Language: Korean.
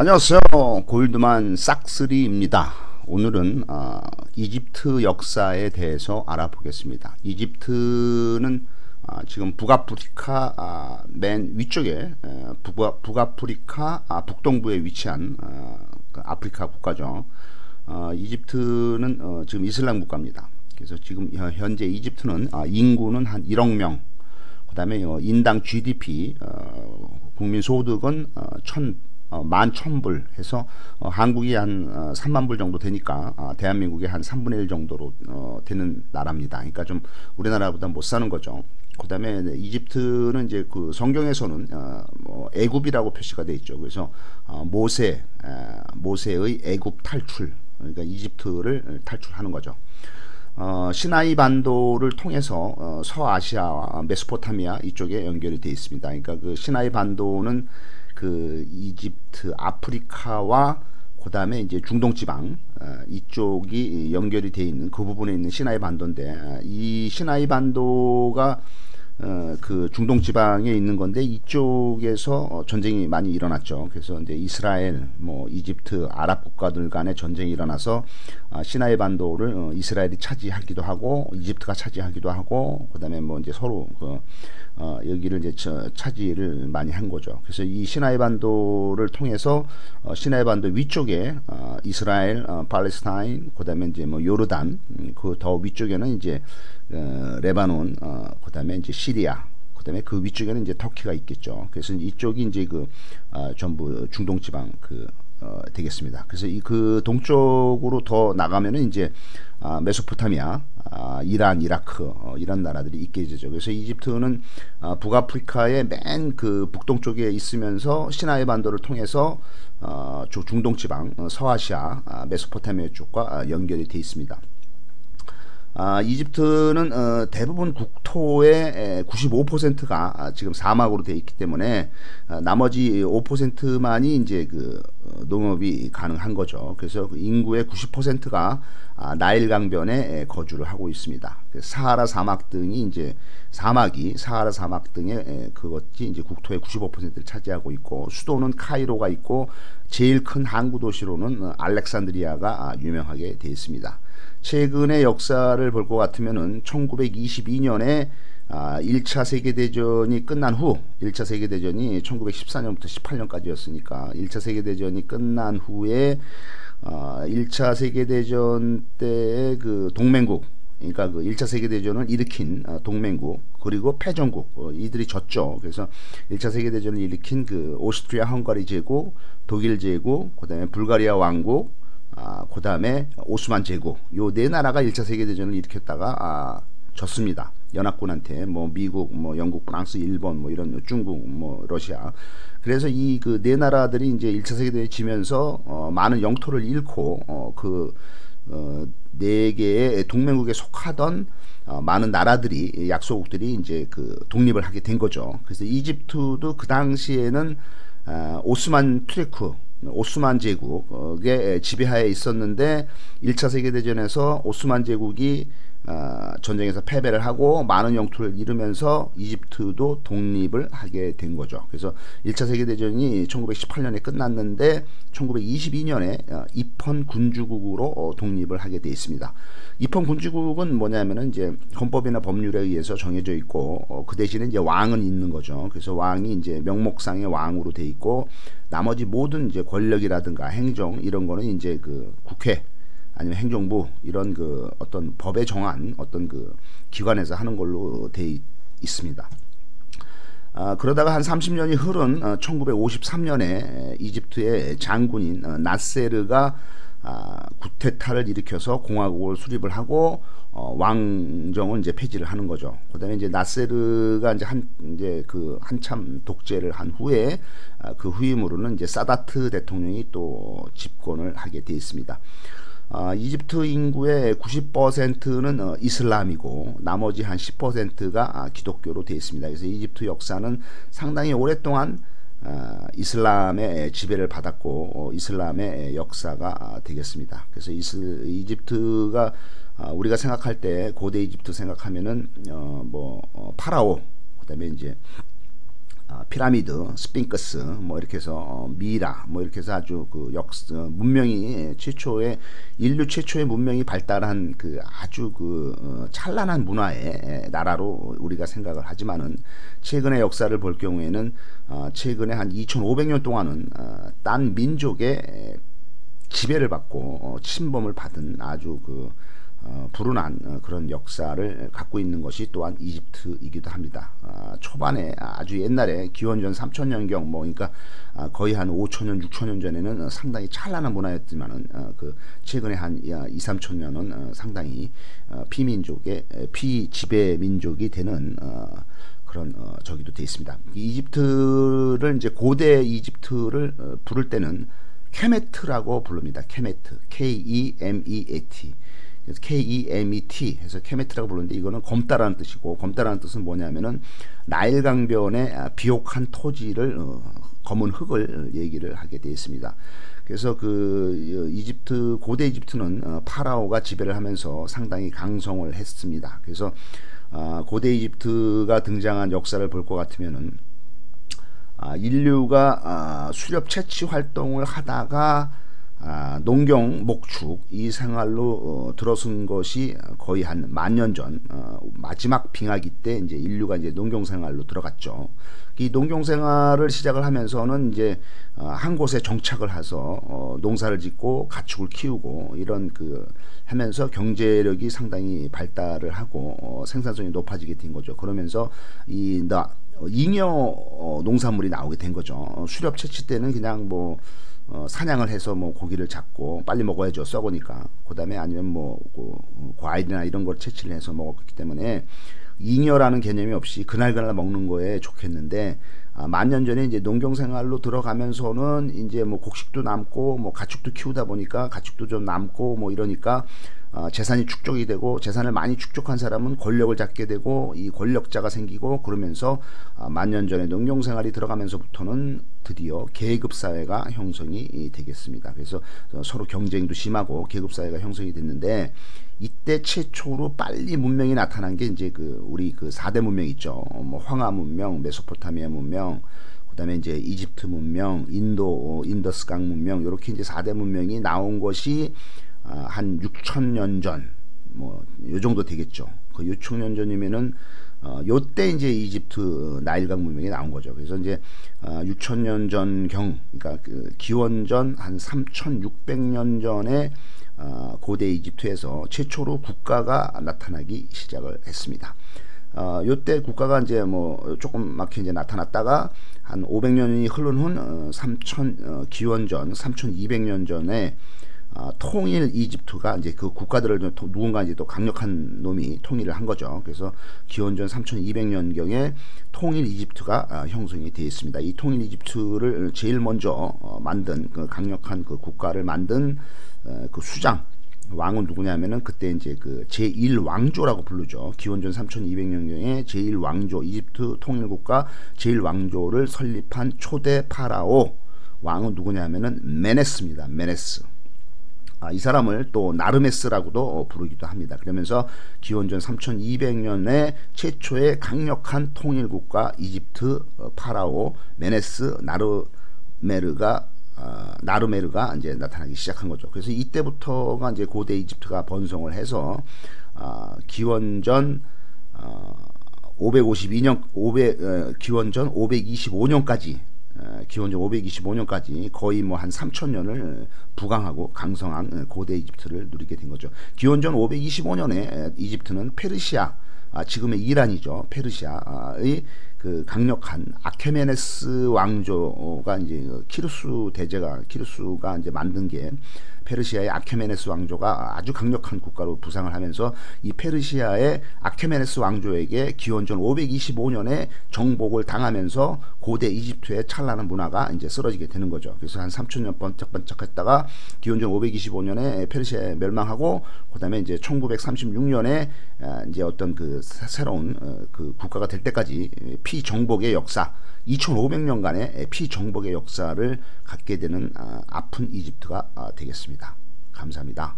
안녕하세요. 골드만 싹쓰리입니다. 오늘은 이집트 역사에 대해서 알아보겠습니다. 이집트는 지금 북아프리카 맨 위쪽에 북아프리카 북동부에 위치한 그 아프리카 국가죠. 이집트는 지금 이슬람 국가입니다. 그래서 지금 현재 이집트는 인구는 한 1억 명, 그 다음에 인당 GDP 국민 소득은 11,000불 해서 한국이 한 3만 불 정도 되니까 대한민국의 한 3분의 1 정도로 되는 나라입니다. 그러니까 좀 우리나라보다 못 사는 거죠. 그 다음에 이집트는 이제 그 성경에서는 애굽이라고 표시가 되어 있죠. 그래서 모세의 애굽 탈출, 그러니까 이집트를 탈출하는 거죠. 시나이 반도를 통해서 서아시아와 메소포타미아 이쪽에 연결이 되어 있습니다. 그러니까 그 시나이 반도는 그 이집트, 아프리카와 그 다음에 이제 중동 지방 이쪽이 연결이 되어 있는 그 부분에 있는 시나이 반도인데, 이 시나이 반도가 그 중동 지방에 있는 건데 이쪽에서 전쟁이 많이 일어났죠. 그래서 이제 이스라엘, 이집트, 아랍 국가들 간의 전쟁이 일어나서 시나이 반도를 이스라엘이 차지하기도 하고 이집트가 차지하기도 하고, 그다음에 이제 서로 여기를 이제 차지를 많이 한 거죠. 그래서 이 시나이 반도를 통해서 시나이 반도 위쪽에 이스라엘, 팔레스타인, 그다음에 이제 요르단, 그 더 위쪽에는 이제 레바논, 그다음에 이제 시리아, 그다음에 그 위쪽에는 이제 터키가 있겠죠. 그래서 이쪽이 이제 전부 중동 지방 되겠습니다. 그래서 그 동쪽으로 더 나가면은 이제 메소포타미아, 이란, 이라크 이런 나라들이 있게 되죠. 그래서 이집트는 북아프리카의 맨 그 북동쪽에 있으면서 시나이 반도를 통해서 중동 지방, 서아시아, 메소포타미아 쪽과 연결이 되어 있습니다. 이집트는 대부분 국토의 95%가 지금 사막으로 되어 있기 때문에 나머지 5%만이 이제 그 농업이 가능한 거죠. 그래서 인구의 90%가 나일 강변에 거주를 하고 있습니다. 사하라 사막 등이 이제 사하라 사막 등의 그것이 이제 국토의 95%를 차지하고 있고, 수도는 카이로가 있고 제일 큰 항구 도시로는 알렉산드리아가 유명하게 되어 있습니다. 최근의 역사를 볼 것 같으면은 1922년에 1차 세계대전이 끝난 후, 1차 세계대전이 1914년부터 18년까지였으니까 1차 세계대전이 끝난 후에 1차 세계대전 때의 그 동맹국, 그러니까 그 1차 세계대전을 일으킨 동맹국, 그리고 패전국, 이들이 졌죠. 그래서 1차 세계대전을 일으킨 그 오스트리아 헝가리 제국, 독일 제국, 그 다음에 불가리아 왕국, 그 다음에 오스만 제국, 요 네 나라가 1차 세계대전을 일으켰다가 졌습니다. 연합군한테 미국, 영국, 프랑스, 일본, 이런 중국, 러시아. 그래서 이 그 네 나라들이 이제 1차 세계대전이 지면서 많은 영토를 잃고 네 개의 동맹국에 속하던 많은 나라들이, 약소국들이 이제 그 독립을 하게 된 거죠. 그래서 이집트도 그 당시에는 오스만 투르크, 오스만 제국의 지배하에 있었는데 1차 세계대전에서 오스만 제국이 전쟁에서 패배를 하고 많은 영토를 잃으면서 이집트도 독립을 하게 된 거죠. 그래서 1차 세계대전이 1918년에 끝났는데 1922년에 입헌 군주국으로 독립을 하게 돼 있습니다. 입헌 군주국은 뭐냐면은 이제 헌법이나 법률에 의해서 정해져 있고 그 대신에 이제 왕은 있는 거죠. 그래서 왕이 이제 명목상의 왕으로 돼 있고, 나머지 모든 이제 권력이라든가 행정 이런 거는 이제 그 국회 아니면 행정부 이런 그 어떤 법에 정한 어떤 그 기관에서 하는 걸로 돼 있습니다. 그러다가 한 30년이 흐른 1953년에 이집트의 장군인 나세르가 쿠데타를 일으켜서 공화국을 수립을 하고 왕정을 이제 폐지를 하는 거죠. 그다음에 이제 나세르가 이제 한참 독재를 한 후에 그 후임으로는 이제 사다트 대통령이 또 집권을 하게 되어 있습니다. 이집트 인구의 90%는 이슬람이고 나머지 한 10%가 기독교로 되어 있습니다. 그래서 이집트 역사는 상당히 오랫동안 이슬람의 지배를 받았고 이슬람의 역사가 되겠습니다. 그래서 이집트가 우리가 생각할 때 고대 이집트 생각하면은 파라오, 그다음에 이제 피라미드, 스핑크스, 뭐 이렇게 해서 미라, 뭐 이렇게 해서 아주 그 문명이 최초의 인류 최초의 문명이 발달한 그 아주 그 찬란한 문화의 나라로 우리가 생각을 하지만은 최근의 역사를 볼 경우에는 최근에 한 2,500년 동안은 딴 민족의 지배를 받고 침범을 받은 아주 그 불운한 그런 역사를 갖고 있는 것이 또한 이집트이기도 합니다. 초반에 아주 옛날에 기원전 3000년경 뭐 그러니까 거의 한 5000년 6000년 전에는 상당히 찬란한 문화였지만은 그 최근에 한 2, 3000년은 상당히 피민족의 피지배 민족이 되는 그런 저기도 돼 있습니다. 이집트를 이제 고대 이집트를 부를 때는 케메트라고 부릅니다. 케메트, K-E-M-E-A-T. 그래서 K-E-M-E-T 해서 케메트라고 부르는데 이거는 검다라는 뜻이고, 검다라는 뜻은 뭐냐면은 나일 강변의 비옥한 토지를 검은 흙을 얘기를 하게 되어 있습니다. 그래서 그 이집트 고대 이집트는 파라오가 지배를 하면서 상당히 강성을 했습니다. 그래서 고대 이집트가 등장한 역사를 볼 것 같으면은 인류가 수렵 채취 활동을 하다가 농경, 목축 이 생활로 들어선 것이 거의 한 10,000년 전 마지막 빙하기 때 이제 인류가 이제 농경 생활로 들어갔죠. 이 농경 생활을 시작을 하면서는 이제 한 곳에 정착을 해서 농사를 짓고 가축을 키우고 이런 그 하면서 경제력이 상당히 발달을 하고 생산성이 높아지게 된 거죠. 그러면서 잉여 농산물이 나오게 된 거죠. 수렵 채취 때는 그냥 뭐 사냥을 해서 뭐 고기를 잡고 빨리 먹어야죠. 썩으니까. 그다음에 아니면 뭐 과일이나 이런 걸 채취를 해서 먹었기 때문에 잉여라는 개념이 없이 그날그날 먹는 거에 좋겠는데 10,000년 전에 이제 농경 생활로 들어가면서는 이제 뭐 곡식도 남고 뭐 가축도 키우다 보니까 가축도 좀 남고 뭐 이러니까 재산이 축적이 되고 재산을 많이 축적한 사람은 권력을 잡게 되고 이 권력자가 생기고 그러면서 10,000년 전에 농경 생활이 들어가면서부터는 드디어 계급 사회가 형성이 되겠습니다. 그래서 서로 경쟁도 심하고 계급 사회가 형성이 됐는데 이때 최초로 빨리 문명이 나타난 게 이제 우리 4대 문명 있죠. 뭐 황하 문명, 메소포타미아 문명, 그다음에 이제 이집트 문명, 인더스강 문명 이렇게 이제 4대 문명이 나온 것이 한 6,000년 전 뭐 요 정도 되겠죠. 그 6,000년 전이면은 요때 이제 이집트 나일강 문명이 나온 거죠. 그래서 이제 6,000년 전경 그러니까 그 기원전 한 3,600년 전에 고대 이집트에서 최초로 국가가 나타나기 시작을 했습니다. 요때 국가가 이제 뭐 조그맣게 이제 나타났다가 한 500년이 흐른 후 기원전 3,200년 전에 통일 이집트가 이제 그 국가들을 누군가 이제 또 강력한 놈이 통일을 한 거죠. 그래서 기원전 3,200년경에 통일 이집트가 형성이 되어 있습니다. 이 통일 이집트를 제일 먼저 만든 그 강력한 그 국가를 만든 그 수장 왕은 누구냐면은 그때 이제 그 제1왕조라고 부르죠. 기원전 3,200년경에 제1왕조 이집트 통일국가 제1왕조를 설립한 초대 파라오 왕은 누구냐면은 메네스입니다. 메네스. 이 사람을 또 나르메스라고도 부르기도 합니다. 그러면서 기원전 3,200년에 최초의 강력한 통일국가 이집트 파라오 메네스 나르메르가 이제 나타나기 시작한 거죠. 그래서 이때부터가 이제 고대 이집트가 번성을 해서 기원전 525년까지 기원전 525년까지 거의 뭐 한 3,000년을 부강하고 강성한 고대 이집트를 누리게 된 거죠. 기원전 525년에 이집트는 페르시아, 지금의 이란이죠. 페르시아의 그 강력한 아케메네스 왕조가 이제 키루스가 이제 만든 게 페르시아의 아케메네스 왕조가 아주 강력한 국가로 부상을 하면서 이 페르시아의 아케메네스 왕조에게 기원전 525년에 정복을 당하면서 고대 이집트의 찬란한 문화가 이제 쓰러지게 되는 거죠. 그래서 한 3,000년 번쩍번쩍했다가 기원전 525년에 페르시아에 멸망하고 그다음에 이제 1936년에 이제 어떤 그 새로운 그 국가가 될 때까지 피정복의 역사 2,500년간의 피정복의 역사를 갖게 되는 아픈 이집트가 되겠습니다. 감사합니다.